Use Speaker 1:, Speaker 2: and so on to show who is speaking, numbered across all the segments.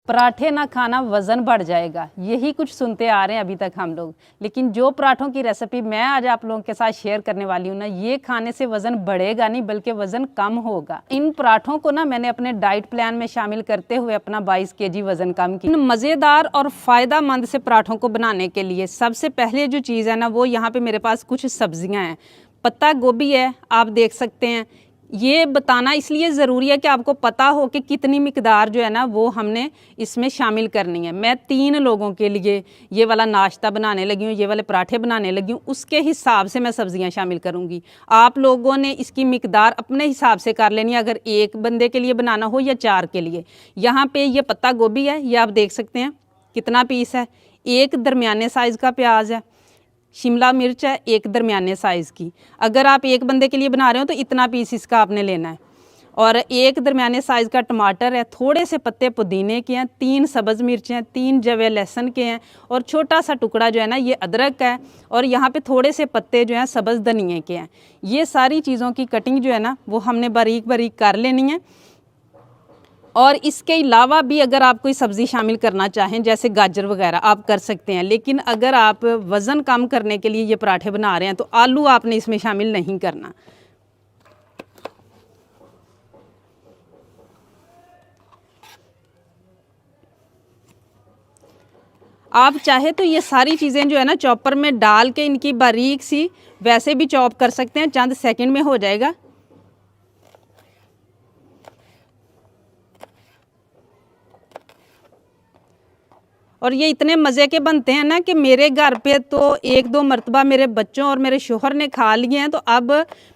Speaker 1: पराठे ना खाना वज़न बढ़ जाएगा, यही कुछ सुनते आ रहे हैं अभी तक हम लोग। लेकिन जो पराठों की रेसिपी मैं आज आप लोगों के साथ शेयर करने वाली हूँ ना, ये खाने से वज़न बढ़ेगा नहीं बल्कि वज़न कम होगा। इन पराठों को ना मैंने अपने डाइट प्लान में शामिल करते हुए अपना 22 kg वज़न कम किया। इन मज़ेदार और फ़ायदेमंद से पराठों को बनाने के लिए सबसे पहले जो चीज़ है ना, वो यहाँ पर मेरे पास कुछ सब्जियाँ हैं। पत्ता गोभी है, आप देख सकते हैं। ये बताना इसलिए ज़रूरी है कि आपको पता हो कि कितनी मिकदार जो है ना वो हमने इसमें शामिल करनी है। मैं 3 लोगों के लिए ये वाला नाश्ता बनाने लगी हूँ, ये वाले पराठे बनाने लगी हूँ, उसके हिसाब से मैं सब्ज़ियाँ शामिल करूँगी। आप लोगों ने इसकी मिकदार अपने हिसाब से कर लेनी है, अगर एक बंदे के लिए बनाना हो या 4 के लिए। यहाँ पे ये पत्ता गोभी है, ये आप देख सकते हैं कितना पीस है। एक दरमियाने साइज़ का प्याज है, शिमला मिर्च है एक दरमियाने साइज़ की। अगर आप एक बंदे के लिए बना रहे हो तो इतना पीस इसका आपने लेना है। और एक दरमियाने साइज़ का टमाटर है, थोड़े से पत्ते पुदीने के हैं, 3 सब्ज़ मिर्च हैं, 3 जवे लहसुन के हैं और छोटा सा टुकड़ा जो है ना ये अदरक है। और यहाँ पे थोड़े से पत्ते जो हैं सब्ज़ धनिए के हैं। ये सारी चीज़ों की कटिंग जो है ना वो हमने बारीक बारीक कर लेनी है। और इसके अलावा भी अगर आप कोई सब्ज़ी शामिल करना चाहें जैसे गाजर वगैरह आप कर सकते हैं। लेकिन अगर आप वज़न कम करने के लिए ये पराठे बना रहे हैं तो आलू आपने इसमें शामिल नहीं करना। आप चाहे तो ये सारी चीज़ें जो है ना चॉपर में डाल के इनकी बारीक सी वैसे भी चॉप कर सकते हैं, चंद सेकंड में हो जाएगा। और ये इतने मज़े के बनते हैं ना कि मेरे घर पे तो 1-2 मरतबा मेरे बच्चों और मेरे शोहर ने खा लिए हैं। तो अब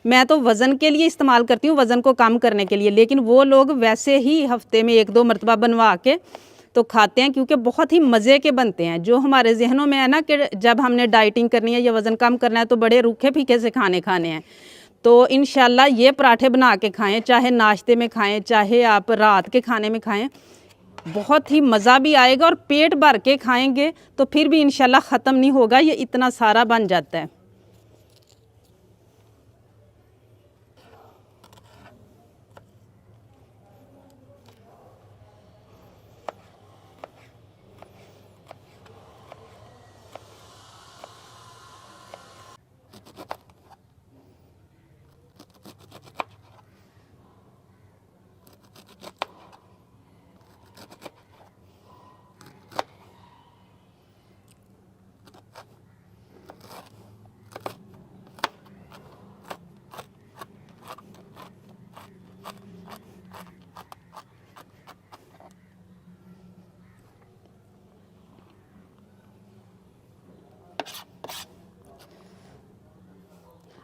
Speaker 1: मैं तो वज़न के लिए इस्तेमाल करती हूँ, वज़न को कम करने के लिए। लेकिन वो लोग वैसे ही हफ्ते में 1-2 मरतबा बनवा के तो खाते हैं, क्योंकि बहुत ही मज़े के बनते हैं। जो हमारे जहनों में है ना कि जब हमने डाइटिंग करनी है या वज़न कम करना है तो बड़े रूखे फीके से खाने हैं। तो इंशाल्लाह ये पराठे बना के खाएँ, चाहे नाश्ते में खाएँ चाहे आप रात के खाने में खाएँ, बहुत ही मज़ा भी आएगा। और पेट भर के खाएंगे तो फिर भी इंशाल्लाह ख़त्म नहीं होगा, ये इतना सारा बन जाता है।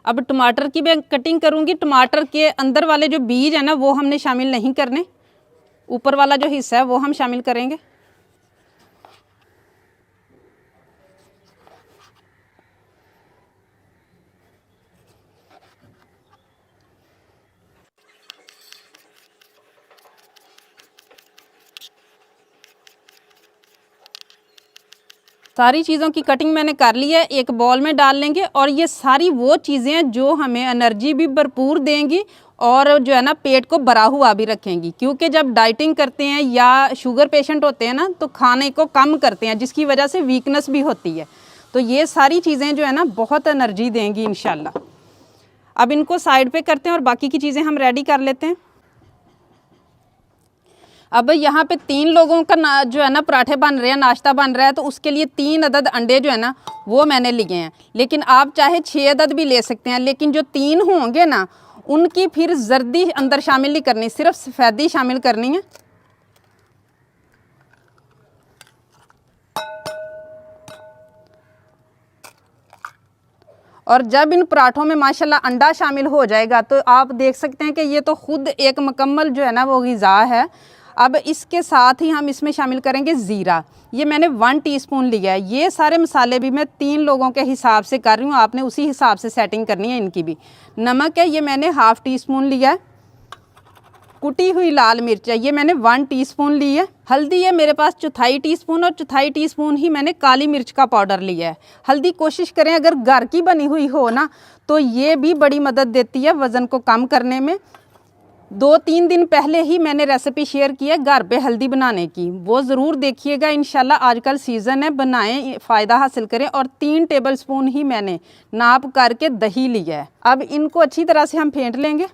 Speaker 1: अब टमाटर की मैं कटिंग करूँगी। टमाटर के अंदर वाले जो बीज है ना वो हमने शामिल नहीं करने, ऊपर वाला जो हिस्सा है वो हम शामिल करेंगे। सारी चीज़ों की कटिंग मैंने कर ली है, एक बॉल में डाल लेंगे। और ये सारी वो चीज़ें हैं जो हमें एनर्जी भी भरपूर देंगी और जो है ना पेट को भरा हुआ भी रखेंगी। क्योंकि जब डाइटिंग करते हैं या शुगर पेशेंट होते हैं ना तो खाने को कम करते हैं, जिसकी वजह से वीकनेस भी होती है। तो ये सारी चीज़ें जो है ना बहुत एनर्जी देंगी इंशाल्लाह। अब इनको साइड पे करते हैं और बाकी की चीज़ें हम रेडी कर लेते हैं। अब यहाँ पे 3 लोगों का जो है ना पराठे बन रहे हैं, नाश्ता बन रहा है, तो उसके लिए 3 अदद अंडे जो है ना वो मैंने लिए हैं। लेकिन आप चाहे 6 अदद भी ले सकते हैं। लेकिन जो 3 होंगे ना उनकी फिर जर्दी अंदर शामिल नहीं करनी, सिर्फ सफ़ेदी शामिल करनी है। और जब इन पराठों में माशाल्लाह अंडा शामिल हो जाएगा तो आप देख सकते हैं कि ये तो खुद एक मुकम्मल जो है ना वो ग़िज़ा है। अब इसके साथ ही हम इसमें शामिल करेंगे ज़ीरा। ये मैंने 1 टीस्पून लिया है। ये सारे मसाले भी मैं 3 लोगों के हिसाब से कर रही हूँ, आपने उसी हिसाब से सेटिंग करनी है इनकी भी। नमक है, ये मैंने 1/2 टीस्पून लिया है। कुटी हुई लाल मिर्च है, ये मैंने 1 टीस्पून ली है। हल्दी है मेरे पास 1/4 टीस्पून और 1/4 टीस्पून ही मैंने काली मिर्च का पाउडर लिया है। हल्दी कोशिश करें अगर घर की बनी हुई हो ना तो ये भी बड़ी मदद देती है वज़न को कम करने में। 2-3 दिन पहले ही मैंने रेसिपी शेयर की है घर पे हल्दी बनाने की, वो ज़रूर देखिएगा। इंशाल्लाह आजकल सीज़न है, बनाएं, फ़ायदा हासिल करें। और 3 टेबलस्पून ही मैंने नाप करके दही लिया है। अब इनको अच्छी तरह से हम फेंट लेंगे।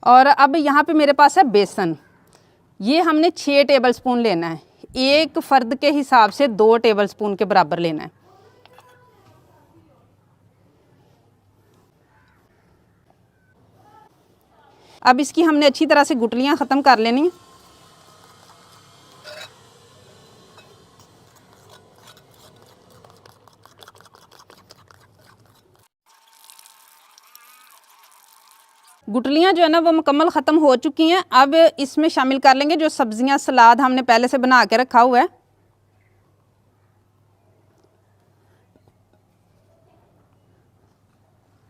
Speaker 1: और अब यहाँ पे मेरे पास है बेसन, ये हमने 6 टेबलस्पून लेना है। एक फ़र्द के हिसाब से 2 टेबलस्पून के बराबर लेना है। अब इसकी हमने अच्छी तरह से गुठलियाँ ख़त्म कर लेनी है। गुठलियाँ जो है ना वो मुकम्मल ख़त्म हो चुकी हैं। अब इसमें शामिल कर लेंगे जो सब्ज़ियाँ, सलाद हमने पहले से बना के रखा हुआ है।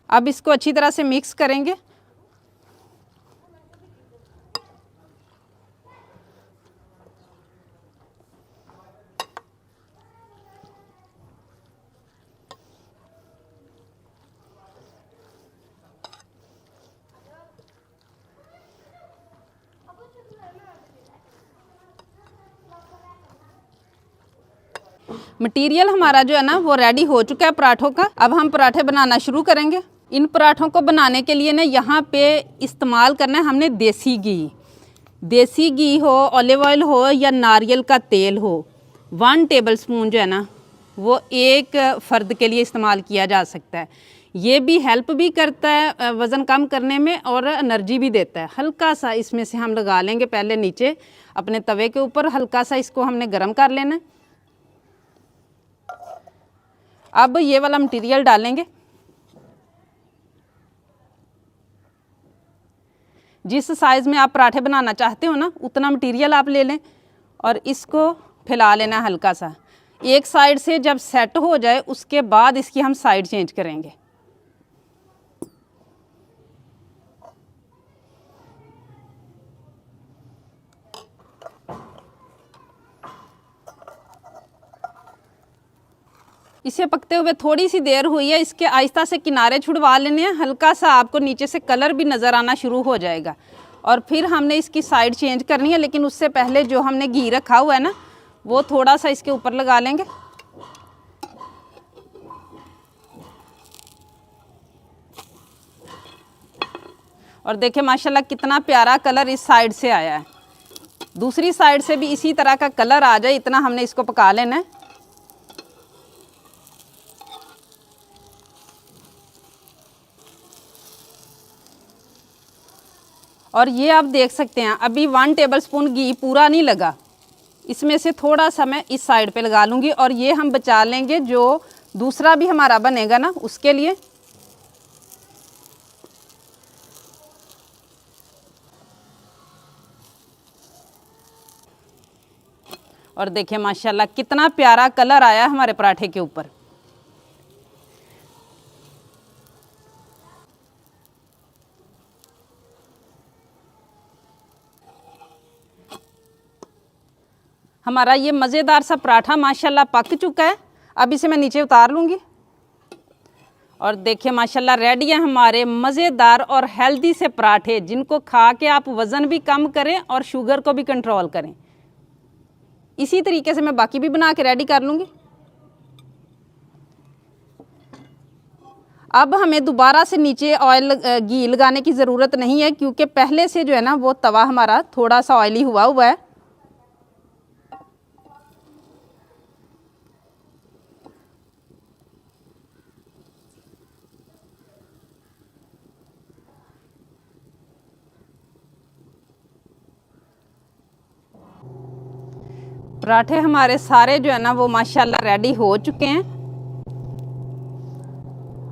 Speaker 1: अब इसको अच्छी तरह से मिक्स करेंगे। मटेरियल हमारा जो है ना वो रेडी हो चुका है पराठों का। अब हम पराठे बनाना शुरू करेंगे। इन पराठों को बनाने के लिए ना यहाँ पे इस्तेमाल करना है हमने देसी घी। देसी घी हो, ऑलिव ऑयल हो या नारियल का तेल हो, 1 टेबलस्पून जो है ना वो एक फ़र्द के लिए इस्तेमाल किया जा सकता है। ये भी हेल्प भी करता है वज़न कम करने में और एनर्जी भी देता है। हल्का सा इसमें से हम लगा लेंगे पहले नीचे अपने तवे के ऊपर, हल्का सा इसको हमने गर्म कर लेना है। अब ये वाला मटेरियल डालेंगे। जिस साइज़ में आप पराठे बनाना चाहते हो ना उतना मटेरियल आप ले लें और इसको फैला लेना हल्का सा। एक साइड से जब सेट हो जाए उसके बाद इसकी हम साइड चेंज करेंगे। इसे पकते हुए थोड़ी सी देर हुई है, इसके आहिस्ता से किनारे छुड़वा लेने हैं। हल्का सा आपको नीचे से कलर भी नज़र आना शुरू हो जाएगा और फिर हमने इसकी साइड चेंज करनी है। लेकिन उससे पहले जो हमने घी रखा हुआ है ना वो थोड़ा सा इसके ऊपर लगा लेंगे। और देखिए माशाल्लाह कितना प्यारा कलर इस साइड से आया है। दूसरी साइड से भी इसी तरह का कलर आ जाए इतना हमने इसको पका लेना है। और ये आप देख सकते हैं अभी 1 टेबलस्पून घी पूरा नहीं लगा, इसमें से थोड़ा सा मैं इस साइड पे लगा लूँगी और ये हम बचा लेंगे जो दूसरा भी हमारा बनेगा ना उसके लिए। और देखिए माशाल्लाह कितना प्यारा कलर आया हमारे पराठे के ऊपर। हमारा ये मज़ेदार सा पराठा माशाल्लाह पक चुका है। अब इसे मैं नीचे उतार लूँगी और देखिए माशाल्लाह रेडी है हमारे मज़ेदार और हेल्दी से पराठे, जिनको खा के आप वज़न भी कम करें और शुगर को भी कंट्रोल करें। इसी तरीके से मैं बाकी भी बना के रेडी कर लूँगी। अब हमें दोबारा से नीचे ऑयल घी लगाने की ज़रूरत नहीं है क्योंकि पहले से जो है ना वो तवा हमारा थोड़ा सा ऑयली हुआ है। पराठे हमारे सारे जो है ना वो माशाल्लाह रेडी हो चुके हैं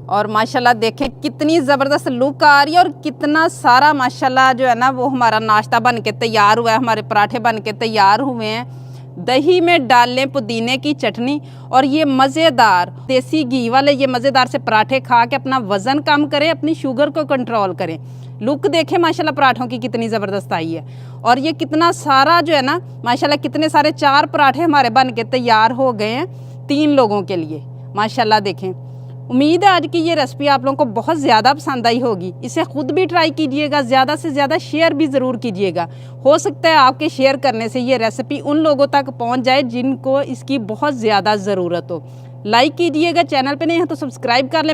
Speaker 1: और माशाल्लाह देखें कितनी ज़बरदस्त लुक आ रही है और कितना सारा माशाल्लाह जो है ना वो हमारा नाश्ता बन के तैयार हुआ है, हमारे पराठे बन के तैयार हुए हैं। दही में डाल लें पुदीने की चटनी और ये मज़ेदार देसी घी वाले ये मज़ेदार से पराठे खा के अपना वज़न कम करें, अपनी शुगर को कंट्रोल करें। लुक देखें माशाल्लाह पराठों की कितनी ज़बरदस्त आई है और ये कितना सारा जो है ना माशाल्लाह कितने सारे 4 पराठे हमारे बन के तैयार हो गए हैं। 3 लोगों के लिए। माशाल्लाह देखें। उम्मीद है आज की ये रेसिपी आप लोगों को बहुत ज़्यादा पसंद आई होगी। इसे ख़ुद भी ट्राई कीजिएगा, ज़्यादा से ज़्यादा शेयर भी ज़रूर कीजिएगा। हो सकता है आपके शेयर करने से ये रेसिपी उन लोगों तक पहुंच जाए जिनको इसकी बहुत ज़्यादा ज़रूरत हो। लाइक कीजिएगा, चैनल पे नहीं है तो सब्सक्राइब कर लें।